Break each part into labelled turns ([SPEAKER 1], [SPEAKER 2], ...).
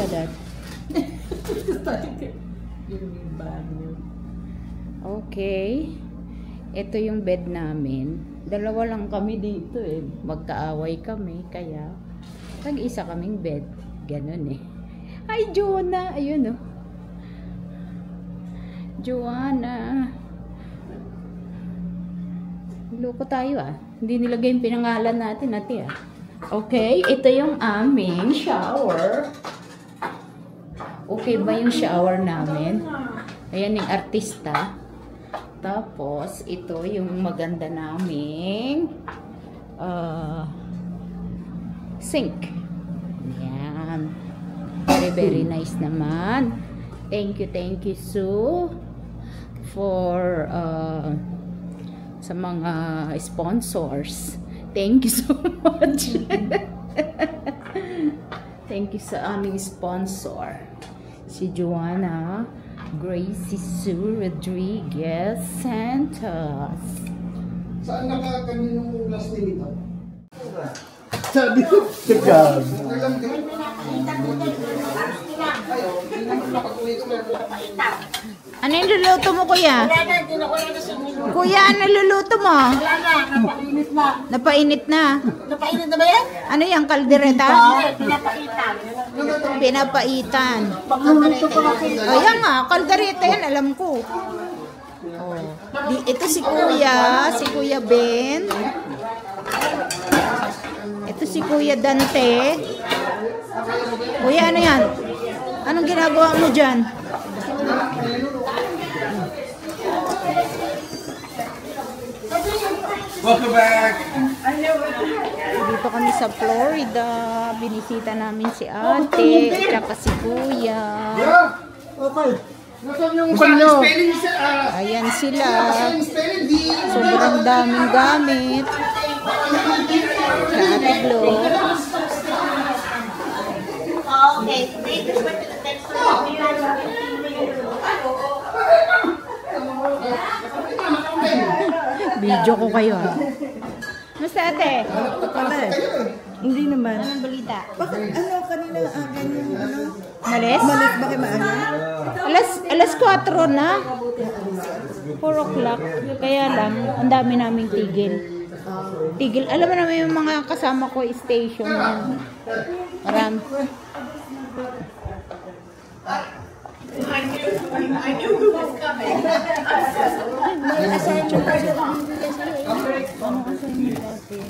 [SPEAKER 1] Dad? Okay. Ito yung bed namin. Dalawa lang kami dito eh. Magkaaway kami. Kaya, tag-isa kaming bed. Ganun eh. Hi, Jonah! Ayun oh. Joanna. Loko tayo ah. Hindi nilagay yung pinangalan natin ate ah. Okay, ito yung aming shower. Okay ba yung shower namin? Ayan yung artista. Tapos, ito yung maganda naming sink. Ayan. Very, very nice naman. Thank you, Sue, for sa mga sponsors. Thank you so much. Thank you sa aming sponsor. Si Joanna Gracie Sue Rodriguez Santos.
[SPEAKER 2] Saan nakakami yung last name ito? Sabi ko, teka.
[SPEAKER 1] Ano yung luluto mo, kuya? Kuya, ano luluto mo?
[SPEAKER 3] Napainit na.
[SPEAKER 1] Napainit na.
[SPEAKER 3] Napainit na ba yan?
[SPEAKER 1] Ano yung kaldereta?
[SPEAKER 3] Pinapaitan.
[SPEAKER 1] Pinapaitan.
[SPEAKER 3] Pagluluto ko kasi.
[SPEAKER 1] Ayan nga, kaldereta yan, alam ko. Oh. Ito si Kuya Ben. Ito si Kuya Dante. Kuya, ano yan? Anong ginagawa mo dyan?
[SPEAKER 2] Welcome back!
[SPEAKER 1] Dito kami sa Florida. Binisita namin si ate, at si kuya.
[SPEAKER 2] Okay. Nasaan yung spelling?
[SPEAKER 1] Ayan sila. Sobrang daming gamit. Sa ate Glo.
[SPEAKER 3] Okay.
[SPEAKER 1] Video ko kayo ha. Basta ate?
[SPEAKER 4] Hindi naman.
[SPEAKER 1] Anong balita?
[SPEAKER 4] Bakit ano kanina ganyan ano?
[SPEAKER 1] Malis?
[SPEAKER 4] Malis ba kayo maaga?
[SPEAKER 1] Alas 4 na. 4 o'clock. Kaya lang, ang dami naming tigil. Tigil. Alam mo naman yung mga kasama ko station yan. Marami.
[SPEAKER 3] I knew who was coming.
[SPEAKER 1] May assignment kasi binibigay sa'yo eh. Ano assignment dati?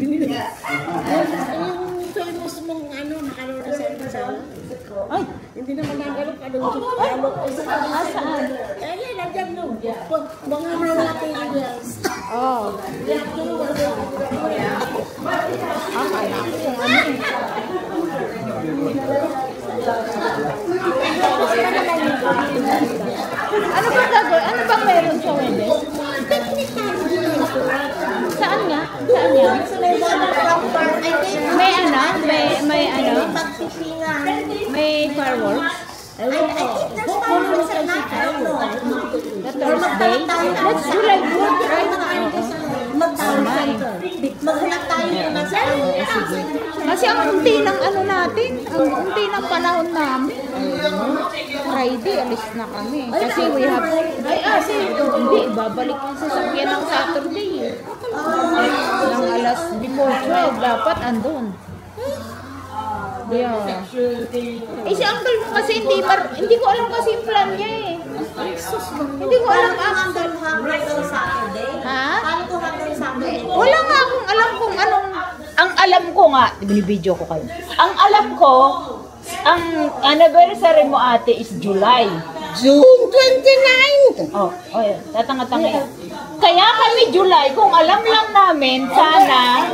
[SPEAKER 3] Yung sabi mo sa mong nakaroon na sa'yo.
[SPEAKER 1] Ay!
[SPEAKER 3] Hindi naman nagalok ka doon. Nagalok ko sa kanila.
[SPEAKER 1] Saan?
[SPEAKER 3] Eh, nandiyan no. Mga mga materials.
[SPEAKER 1] Oh. Akala ko kung ano eh. Ano bang gagawin? Ano bang meron sa Webes? Saan nga? Saan nga? May ano? May ano? May fireworks? The Thursday? That's July 4th, right?
[SPEAKER 3] Maghanap tayo muna sa
[SPEAKER 1] Kasi ang unti ng ano natin, ang unti ng panahon namin. Friday, alis na kami. Kasi we have, hindi, babalik yung sasakyan ng Saturday. Ng alas before 12, dapat andun. Yeah. Eh si uncle mo kasi hindi ko alam kasi yung plan niya eh. Hindi ko alam ang
[SPEAKER 3] Saturday.
[SPEAKER 1] Ha?
[SPEAKER 3] Paano ko hanggang Saturday?
[SPEAKER 1] Wala nga akong alam kung anong... Ang alam ko nga, binibidyo ko kayo. Ang alam ko, ang anniversary mo ate is July.
[SPEAKER 3] June 29!
[SPEAKER 1] Oh, yan. Tatanga-tanga yan. Kaya kami July, kung alam lang namin, sana,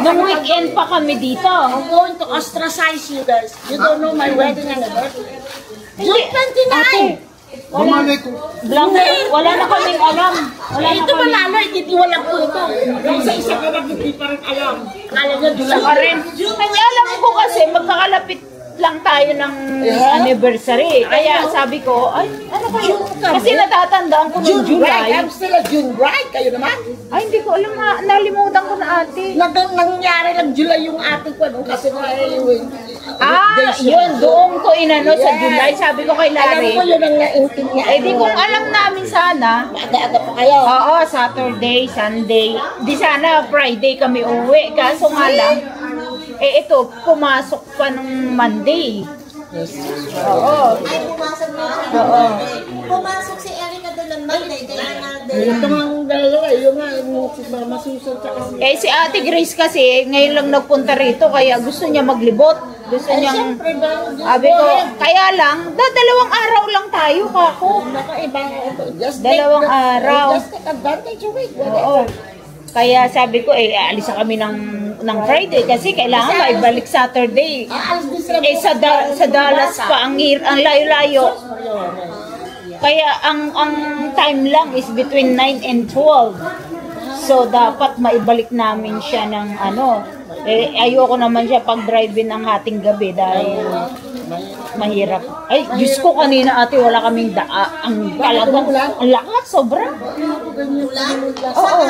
[SPEAKER 1] nung weekend pa kami dito.
[SPEAKER 3] I'm going to ostracize you guys. You don't know my wedding anniversary. June 29!
[SPEAKER 1] Wala na kaming alam. Wala na
[SPEAKER 3] Ito
[SPEAKER 1] kami.
[SPEAKER 3] malalo, hindi wala po ito. Yung sa isa ka lang, hindi pa rin alam. Akala niya, July pa rin.
[SPEAKER 1] Kaya alam ko kasi, magkakalapit lang tayo ng anniversary. Kaya sabi ko, ay, ano kayo? Kasi natatandaan ko ng
[SPEAKER 3] June bride.
[SPEAKER 1] July.
[SPEAKER 3] I'm still a June bride. Kayo naman.
[SPEAKER 1] Ay, hindi ko alam nga. Nalimutan ko na ate.
[SPEAKER 3] Nangyari lang July yung ating ko. Kasi nga
[SPEAKER 1] Yun. Doon ko inano sa July. Sabi ko kay
[SPEAKER 3] alam
[SPEAKER 1] Larry.
[SPEAKER 3] ko yun ang naintindihan.
[SPEAKER 1] Eh, di kung alam namin sana.
[SPEAKER 3] Aga-aga pa kayo.
[SPEAKER 1] Oo, Saturday, Sunday. Di sana Friday kami uwi. Kaso nga lang, eh ito, pumasok pa nung Monday. Oo.
[SPEAKER 5] Ay, pumasok na.
[SPEAKER 1] Oo.
[SPEAKER 5] Pumasok si Erica doon ng Monday, kaya nga
[SPEAKER 3] Ito nga ang dalawa. Yung nga, si Mama Susan tsaka si...
[SPEAKER 1] Eh si Ate Grace kasi, ngayon lang nagpunta rito, kaya gusto niya maglibot. Gusto niyang,
[SPEAKER 3] Siyempre ba?
[SPEAKER 1] sabi ko, kaya lang, dalawang araw lang tayo, kako.
[SPEAKER 3] Nakaiba.
[SPEAKER 1] Dalawang araw.
[SPEAKER 3] Just take advantage of it.
[SPEAKER 1] Oo. Kaya sabi ko, alis na kami ng Friday kasi kailangan maibalik Saturday.
[SPEAKER 3] Aalis din sila.
[SPEAKER 1] Sa Dallas pa, ang layo-layo. Kaya ang time lang is between 9 and 12. So dapat maibalik namin siya ng ayoko naman siya pag-drive-in ng hating gabi dahil mahirap. Ay, Diyos ko kanina ate, wala kaming ang talagang ang lakas, sobra. Oo.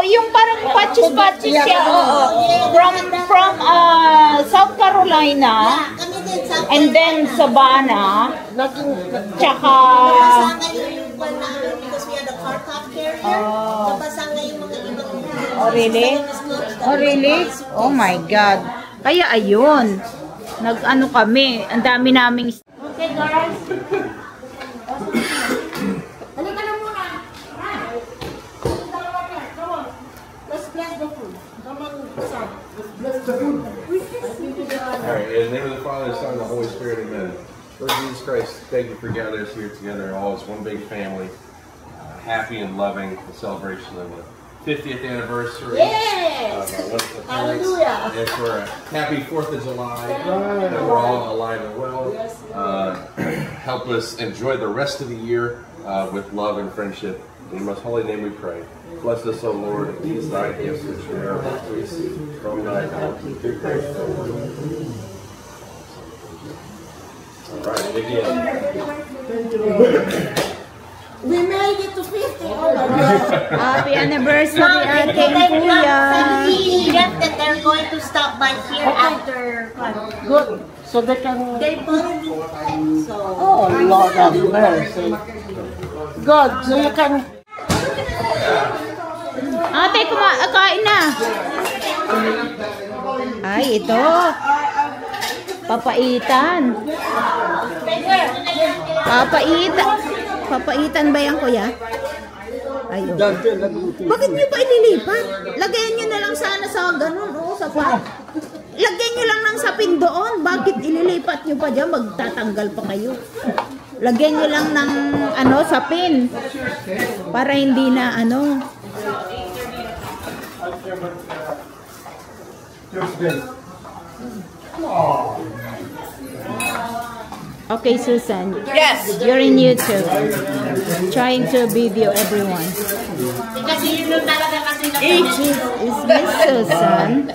[SPEAKER 1] Yung parang patches siya, oo. From South Carolina,
[SPEAKER 5] kami din sa
[SPEAKER 1] and then Savannah, tsaka
[SPEAKER 5] yung kwan na because we had a car top carrier. Nabasa nga yung mga ibang
[SPEAKER 1] Oh, really? Oh, really? Oh my God. Kaya ayun. Nag-ano kami. Ang dami naming... Okay, guys.
[SPEAKER 5] Halika na muna. Come on. Let's bless the food. Come on, son. Let's bless the food.
[SPEAKER 6] All right, in the name of the Father, the Son, and the Holy Spirit, amen. Lord Jesus Christ, thank you for gathering us here together all as one big family, happy and loving the celebration of the 50th anniversary of our wonderful parents, and for a happy 4th of July, that we're all alive and well. Help us enjoy the rest of the year with love and friendship. In your most holy name we pray. Bless us, O Lord, and these thy gifts which we are about to receive from thy house. All right, again.
[SPEAKER 5] We made it to 50. Oh my God.
[SPEAKER 1] Happy anniversary, ating kuya.
[SPEAKER 5] Yet that they're going to stop by here after.
[SPEAKER 3] Good. So they can...
[SPEAKER 5] They bought it. So.
[SPEAKER 3] Oh, Lord have mercy. Good. So you can...
[SPEAKER 1] Ate, kain na. Ay, ito. Papaitan. Papaitan ba yan, kuya? Ayun. Bakit nyo pa ililipat? Lagyan nyo na lang sana sa ganun, sa pa. Lagyan nyo lang ng sapin doon. Bakit ililipat nyo pa dyan? Magtatanggal pa kayo. Lagyan nyo lang ng sapin. Para hindi na Okay, Susan.
[SPEAKER 3] Yes.
[SPEAKER 1] You're in YouTube. Trying to video everyone.
[SPEAKER 5] Kasi yun talaga kasi
[SPEAKER 1] Is this Susan?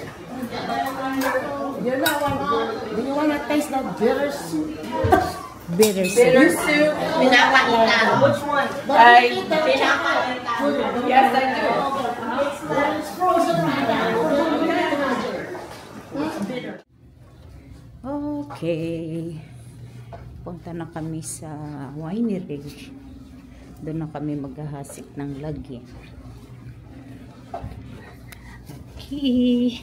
[SPEAKER 3] Do you want to taste that bitter soup?
[SPEAKER 1] Bitter soup.
[SPEAKER 5] pinapakita. Which one? Pinapakita.
[SPEAKER 3] Yes, I do.
[SPEAKER 1] Okay. Punta na kami sa winery. Doon na kami maghahasik ng lagi. Okay.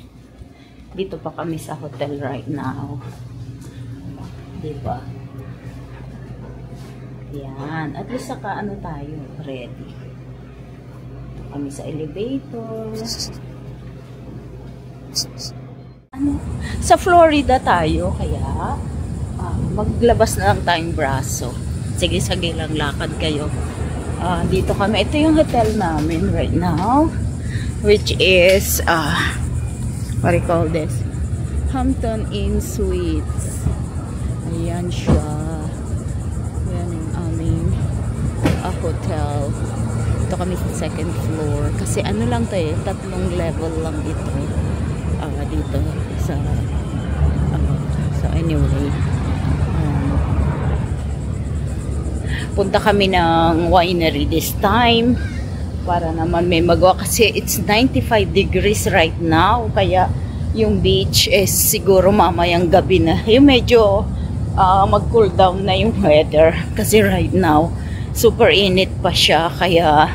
[SPEAKER 1] Dito pa kami sa hotel right now. Diba? Yan. At least saka tayo. Ready. Dito kami sa elevator. Sa Florida tayo. Kaya maglabas na lang tayong braso. Sige lang lakad kayo. Dito kami. Ito yung hotel namin right now. Which is what do you call this? Hampton Inn Suites. Ayan siya. Ayan yung aming hotel. Ito kami sa second floor. Kasi lang to 3 level lang ito. Dito sa anyway, punta kami ng winery this time para naman may magawa kasi it's 95 degrees right now, kaya yung beach is siguro mamayang gabi na yung medyo mag-cool down na yung weather kasi right now super init pa siya, kaya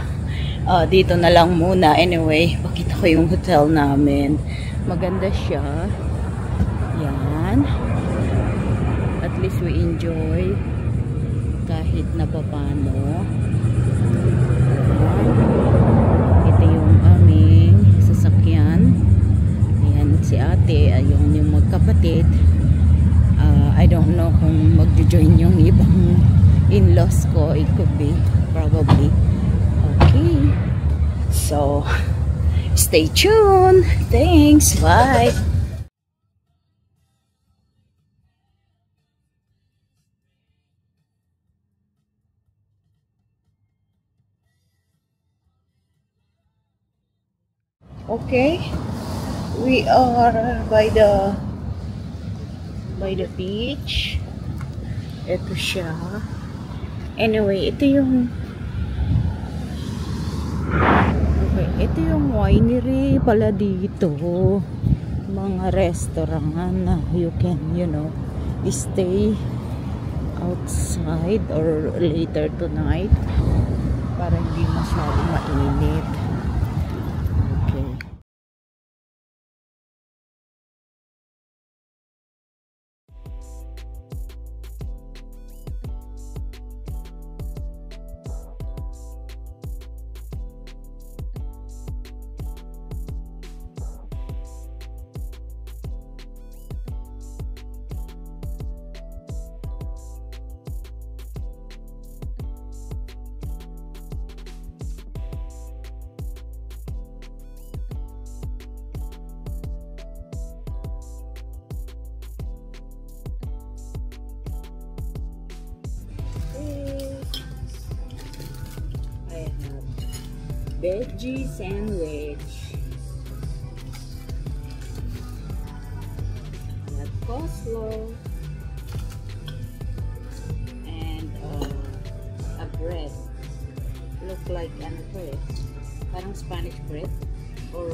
[SPEAKER 1] dito na lang muna. Anyway, pakita ko yung hotel namin, maganda siya, yan, at least we enjoy kahit na papano. Ito yung aming sasakyan. Ayan, si ate, ayun yung magkapatid. I don't know kung magjo-join yung ibang in-laws ko. It could be, probably. Okay. So, stay tuned. Thanks. Bye. Okay, we are by the beach. Ito siya. Anyway, ito yung winery pala dito. Mga restaurant na you can, stay outside or later tonight para hindi masyadong mainit. Veggie sandwich. Got coleslaw and a bread. Look like ano to eh. Parang Spanish bread or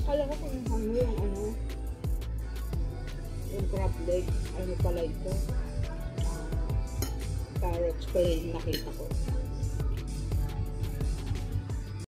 [SPEAKER 1] Kala ko kung yung crab legs, ano pala ito? Carrots pala yung nakita ko.